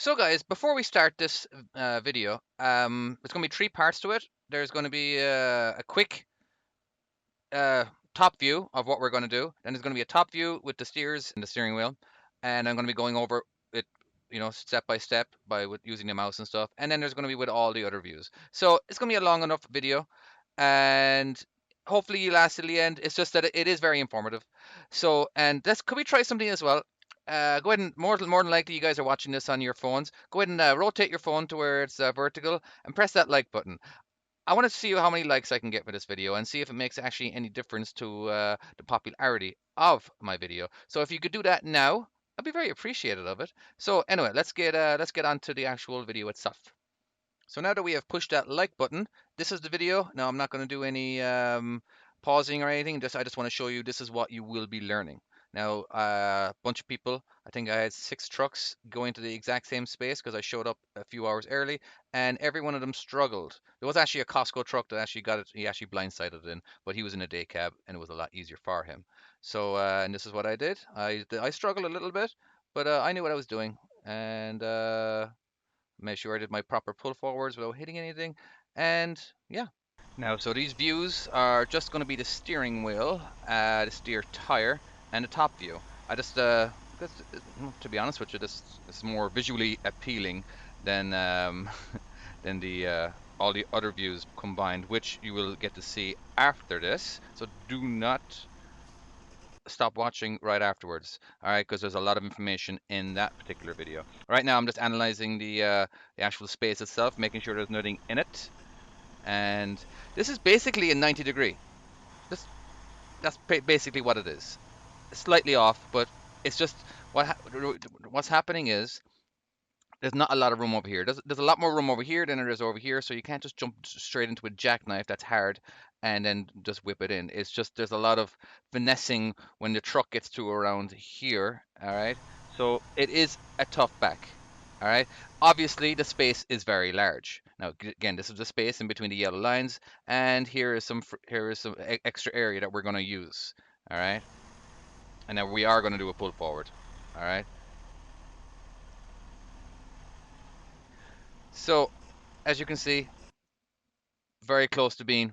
So guys, before we start this video, there's going to be three parts to it. There's going to be a quick uh, top view of what we're going to do. Then there's going to be a top view with the steers and the steering wheel, and I'm going to be going over it, step by step with using the mouse and stuff. And then there's going to be with all the other views. So it's going to be a long enough video, and hopefully you last till the end. It's just that it is very informative. So, and let's could we try something as well? Go ahead and more than likely you guys are watching this on your phones. Go ahead and rotate your phone to where it's vertical and press that like button. I want to see how many likes I can get for this video and see if it makes actually any difference to the popularity of my video. So if you could do that now, I'd be very appreciative of it. So anyway, let's get on to the actual video itself. So now that we have pushed that like button, this is the video. Now I'm not going to do any pausing or anything. I just want to show you this is what you will be learning. Now a bunch of people, I think I had 6 trucks going to the exact same space because I showed up a few hours early, and every one of them struggled. There was actually a Costco truck that actually got it. He actually blindsided it in, but he was in a day cab, and it was a lot easier for him. So and this is what I did. I struggled a little bit, but I knew what I was doing, and made sure I did my proper pull forwards without hitting anything. And yeah. Now, so these views are just going to be the steering wheel, the steer tire, and the top view. I just, because, to be honest with you, this is more visually appealing than than the all the other views combined, which you will get to see after this. So do not stop watching right afterwards, all right, because there's a lot of information in that particular video. Right now I'm just analyzing the actual space itself, making sure there's nothing in it, and this is basically a 90 degree. this, that's basically what it is. Slightly off, but it's just what's happening is there's not a lot of room over here. There's a lot more room over here than there is over here, so you can't just jump straight into a jackknife that's hard and then just whip it in. It's just there's a lot of finessing when the truck gets to around here. All right, so it is a tough back. All right, obviously the space is very large. Now again, this is the space in between the yellow lines, and here is some extra area that we're going to use. All right, and now we are going to do a pull forward. All right, so as you can see, very close to being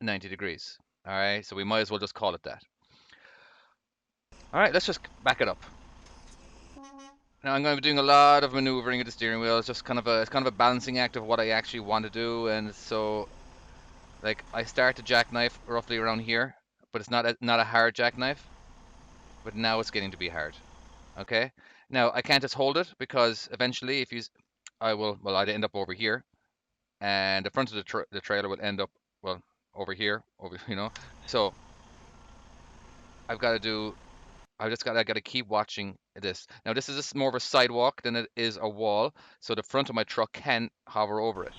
90 degrees. All right, so we might as well just call it that. All right, let's just back it up. Now I'm going to be doing a lot of maneuvering of the steering wheel. It's just it's kind of a balancing act of what I actually want to do. And so, like, I start the jackknife roughly around here, but it's not a hard jackknife. But now it's getting to be hard. Okay. Now I can't just hold it because eventually, if you, I will, well, I'd end up over here, and the front of the trailer would end up, well, over here, over. So I've got to do I gotta keep watching this. Now this is more of a sidewalk than it is a wall, so the front of my truck can hover over it.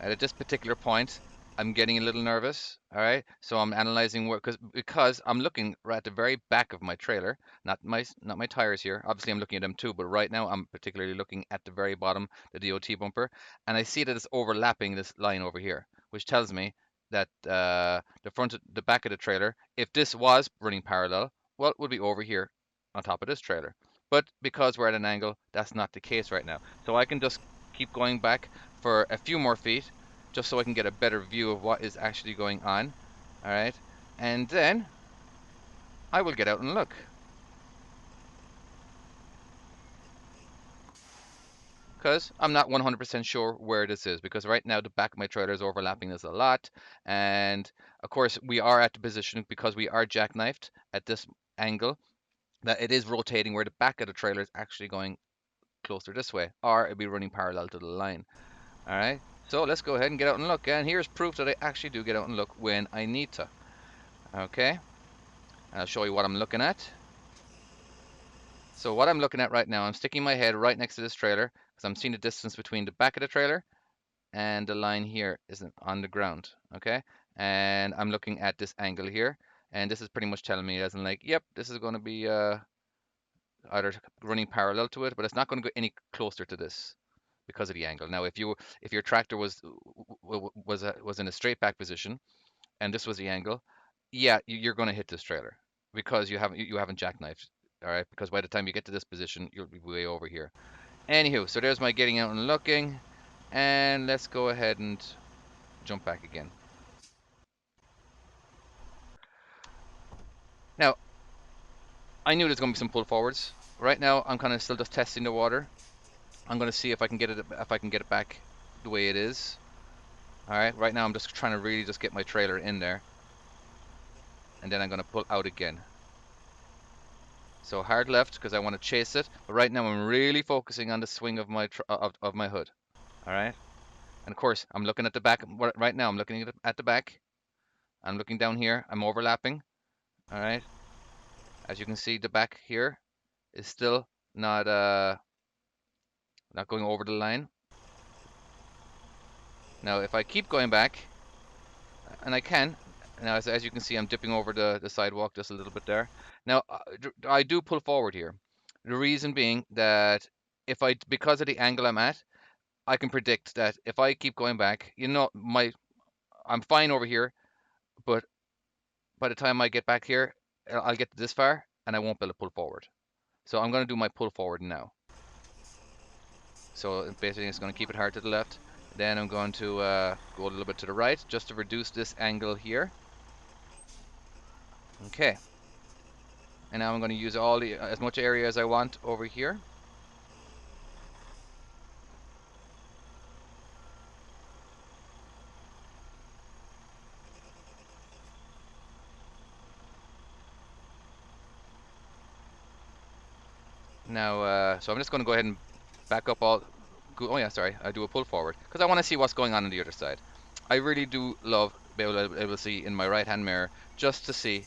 And at this particular point, I'm getting a little nervous. All right, so I'm analyzing what because I'm looking right at the very back of my trailer, not my tires here. Obviously, I'm looking at them too, but right now I'm particularly looking at the very bottom, the DOT bumper, and I see that it's overlapping this line over here, which tells me that the back of the trailer, if this was running parallel, well, it would be over here on top of this trailer. But because we're at an angle, that's not the case right now. So I can just keep going back for a few more feet just so I can get a better view of what is actually going on. All right. And then I will get out and look. Because I'm not 100% sure where this is. Because right now the back of my trailer is overlapping this a lot. And of course, we are at the position because we are jackknifed at this angle that it is rotating where the back of the trailer is actually going closer this way, or it'll be running parallel to the line. All right. So let's go ahead and get out and look. And here's proof that I actually do get out and look when I need to. Okay. I'll show you what I'm looking at. So what I'm looking at right now, I'm sticking my head right next to this trailer because I'm seeing the distance between the back of the trailer and the line here isn't on the ground. Okay. And I'm looking at this angle here. And this is pretty much telling me, as in like, yep, this is going to be either running parallel to it, but it's not going to go any closer to this because of the angle. Now, if your tractor was in a straight back position and this was the angle, yeah, you're going to hit this trailer because you haven't jackknifed all right? Because by the time you get to this position, you'll be way over here. Anywho, so there's my getting out and looking, and let's go ahead and jump back again. Now, I knew there's going to be some pull forwards. Right now, I'm kind of still just testing the water. I'm going to see if I can get it back the way it is. All right, right now I'm just trying to really just get my trailer in there, and then I'm going to pull out again. So hard left because I want to chase it, but right now I'm really focusing on the swing of my hood. All right, and of course I'm looking at the back right now. I'm looking at the back. I'm looking down here. I'm overlapping. All right, as you can see, the back here is still not going over the line. Now if I keep going back, and I can. Now, as you can see, I'm dipping over the sidewalk just a little bit there. Now, I do pull forward here. The reason being that because of the angle I'm at, I can predict that if I keep going back, I'm fine over here, but by the time I get back here, I'll get this far and I won't be able to pull forward. So I'm going to do my pull forward now. So basically, it's going to keep it hard to the left. Then I'm going to go a little bit to the right just to reduce this angle here. Okay. And now I'm going to use as much area as I want over here. Now, so I'm just going to go ahead and back up oh yeah, sorry, I do a pull forward because I want to see what's going on the other side. I really do love being able to see in my right hand mirror just to see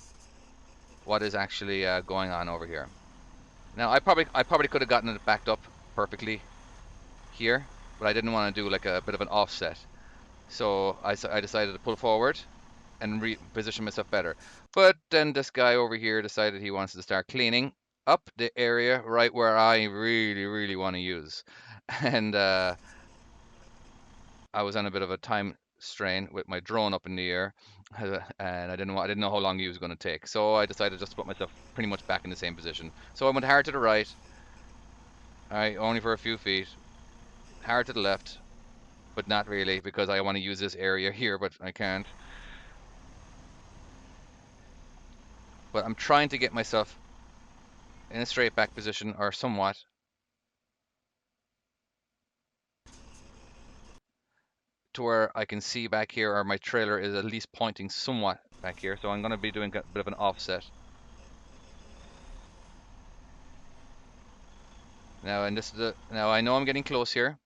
what is actually going on over here. Now, I probably could have gotten it backed up perfectly here, but I didn't want to do like a bit of an offset. So I decided to pull forward and reposition myself better. But then this guy over here decided he wants to start cleaning up the area right where I really, really want to use. And I was on a bit of a time strain with my drone up in the air, and I didn't know how long he was going to take. So I decided just to put myself pretty much back in the same position. So I went hard to the right, all right, only for a few feet, hard to the left, but not really because I want to use this area here, but I can't. But I'm trying to get myself in a straight back position or somewhat to where I can see back here or my trailer is at least pointing somewhat back here. So I'm going to be doing a bit of an offset. Now, now I know I'm getting close here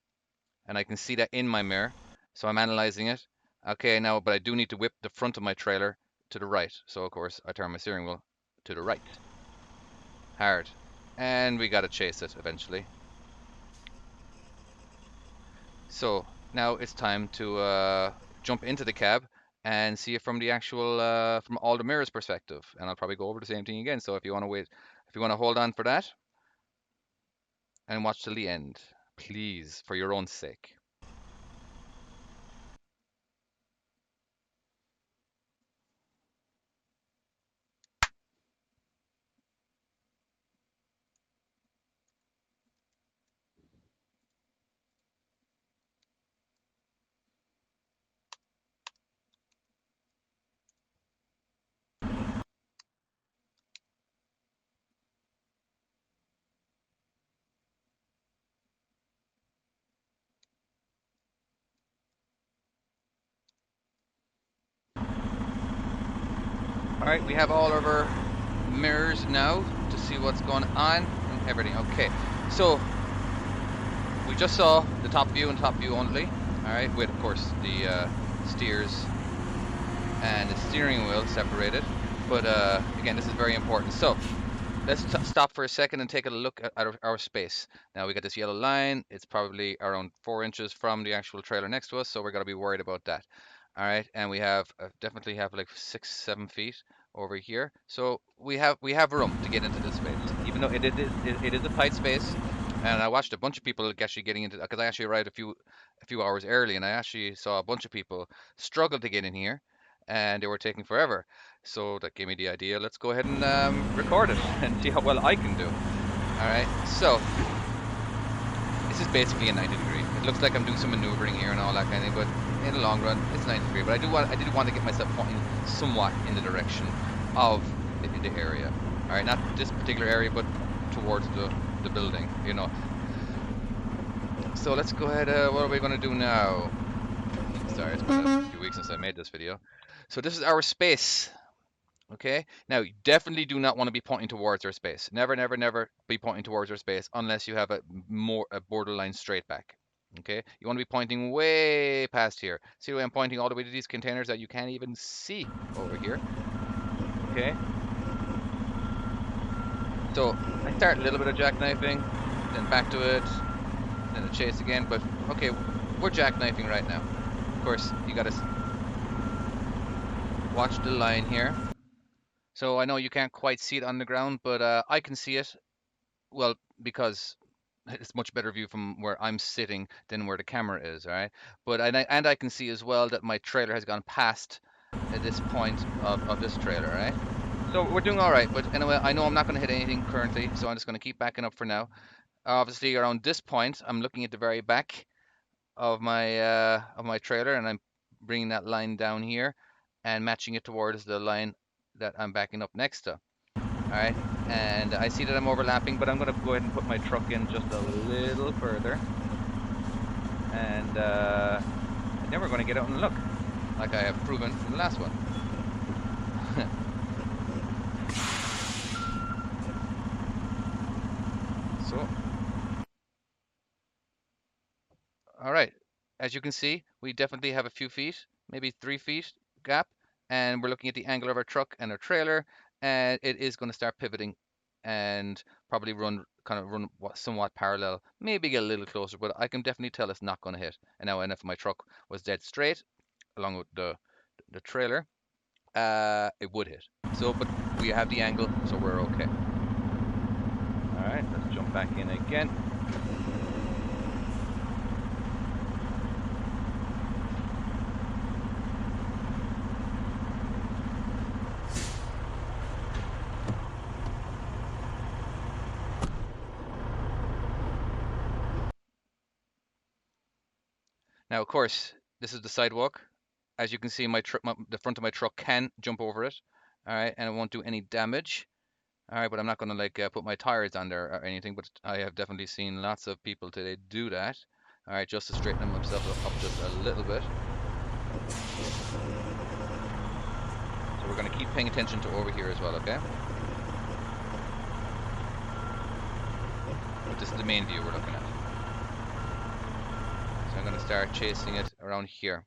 and I can see that in my mirror. So I'm analyzing it. Okay, now, but I do need to whip the front of my trailer to the right. So of course I turn my steering wheel to the right. Hard. And we got to chase it eventually. So now it's time to jump into the cab and see it from the actual from all the mirrors perspective. And I'll probably go over the same thing again. So if you want to wait, if you want to hold on for that and watch till the end, please, for your own sake. All right, we have all of our mirrors now to see what's going on and everything. Okay, so we just saw the top view and top view only. All right, with of course the steers and the steering wheel separated. But again, this is very important. So let's stop for a second and take a look at our space. Now we got this yellow line. It's probably around 4 inches from the actual trailer next to us, so we're gonna be worried about that. All right, and we have definitely have like 6-7 feet over here, so we have room to get into this space, even though it is a tight space. And I watched a bunch of people actually getting into, because I actually arrived a few hours early, and I actually saw a bunch of people struggle to get in here. and they were taking forever. So that gave me the idea. Let's go ahead and record it and see how well I can do. All right. So this is basically a 90-degree. It looks like I'm doing some maneuvering here and all that kind of thing, but in the long run, it's 90-degree. But I did want to get myself pointing somewhat in the direction of the area. All right, not this particular area, but towards the building, you know. So let's go ahead. What are we going to do now? Sorry, it's been a few weeks since I made this video. So this is our space. Okay. Now, you definitely do not want to be pointing towards our space. Never, never, never be pointing towards our space unless you have a borderline straight back. Okay. You want to be pointing way past here. See the way I'm pointing all the way to these containers that you can't even see over here. Okay. So I start a little bit of jackknifing, then back to it, then a chase again. But okay, we're jackknifing right now. Of course, you got to watch the line here. So I know you can't quite see it on the ground, but I can see it. Well, because it's much better view from where I'm sitting than where the camera is, all right? But I can see as well that my trailer has gone past this point of this trailer, all right? So we're doing all right, but anyway, I know I'm not going to hit anything currently, so I'm just going to keep backing up for now. Obviously, around this point, I'm looking at the very back of my trailer, and I'm bringing that line down here and matching it towards the line that I'm backing up next to. All right, and I see that I'm overlapping, but I'm going to go ahead and put my truck in just a little further, and then we're going to get out and look, like I have proven in the last one. So, all right, as you can see, we definitely have a few feet, maybe 3 feet gap, and we're looking at the angle of our truck and our trailer, and it is going to start pivoting and probably run somewhat parallel, maybe get a little closer, but I can definitely tell it's not going to hit. And now, and if my truck was dead straight along with the trailer, it would hit. So, but we have the angle, so we're okay. All right, let's jump back in again. Now, of course, this is the sidewalk. As you can see, the front of my truck can jump over it. All right, and it won't do any damage. All right, but I'm not going to like put my tires on there or anything. But I have definitely seen lots of people today do that. All right, just to straighten themselves up just a little bit. So we're going to keep paying attention to over here as well, okay? But this is the main view we're looking at. So I'm going to start chasing it around here.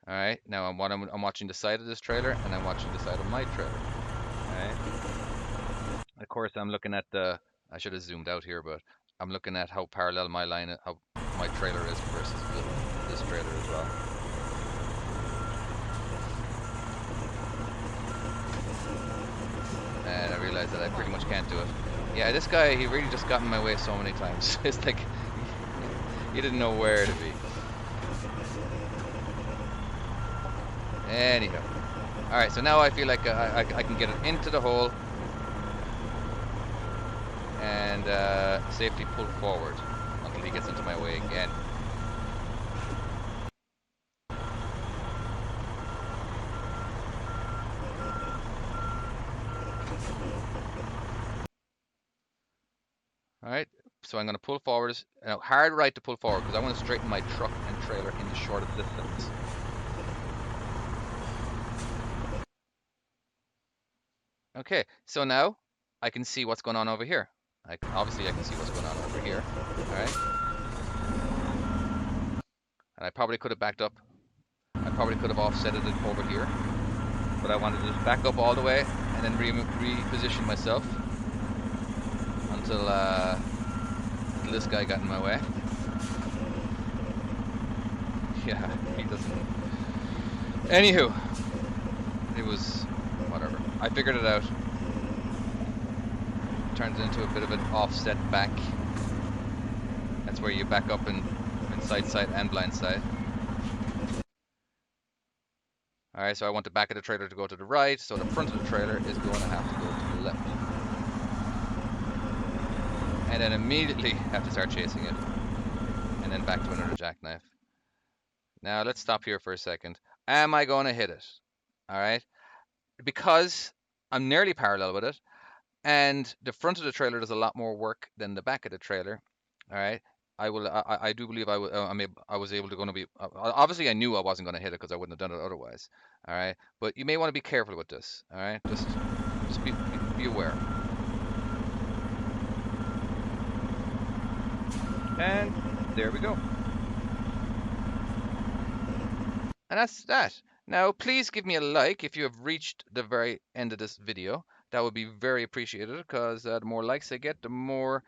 All right, now I'm watching the side of this trailer, and I'm watching the side of my trailer. All right. Of course, I'm looking at I should have zoomed out here, but I'm looking at how parallel how my trailer is versus this trailer as well. And I realized that I pretty much can't do it. Yeah, this guy, he really just got in my way so many times. It's like he didn't know where to be. Anyhow. Alright, so now I feel like I can get it into the hole and safely pull forward until he gets into my way again. Alright, so I'm going to pull forward. Now, hard right to pull forward because I want to straighten my truck and trailer in the shortest distance. Okay, so now I can see what's going on over here. Obviously I can see what's going on over here. Alright. And I probably could have backed up. I probably could have offsetted it over here. But I wanted to just back up all the way and then reposition myself until this guy got in my way. Yeah, he doesn't. Anywho, it was whatever. I figured it out. Turns into a bit of an offset back. That's where you back up in side and blind side. All right, so I want the back of the trailer to go to the right, so the front of the trailer is going to have to go to the left. And then immediately have to start chasing it, and then back to another jackknife. Now let's stop here for a second. Am I going to hit it? All right, because I'm nearly parallel with it, and the front of the trailer does a lot more work than the back of the trailer. All right. I do believe I was able to going to be. Obviously, I knew I wasn't going to hit it because I wouldn't have done it otherwise. All right. But you may want to be careful with this. All right. Just be aware. And there we go. And that's that. Now, please give me a like if you have reached the very end of this video. That would be very appreciated because the more likes I get, the more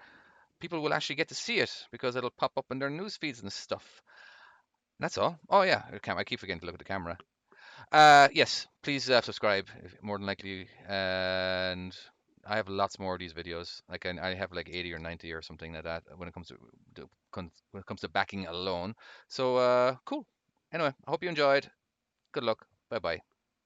people will actually get to see it because it'll pop up in their news feeds and stuff. That's all. Oh yeah, I keep forgetting to look at the camera. Yes, please subscribe. More than likely, and I have lots more of these videos. Like I have like 80 or 90 or something like that when it comes to backing alone. So cool. Anyway, I hope you enjoyed. Good luck. Bye bye.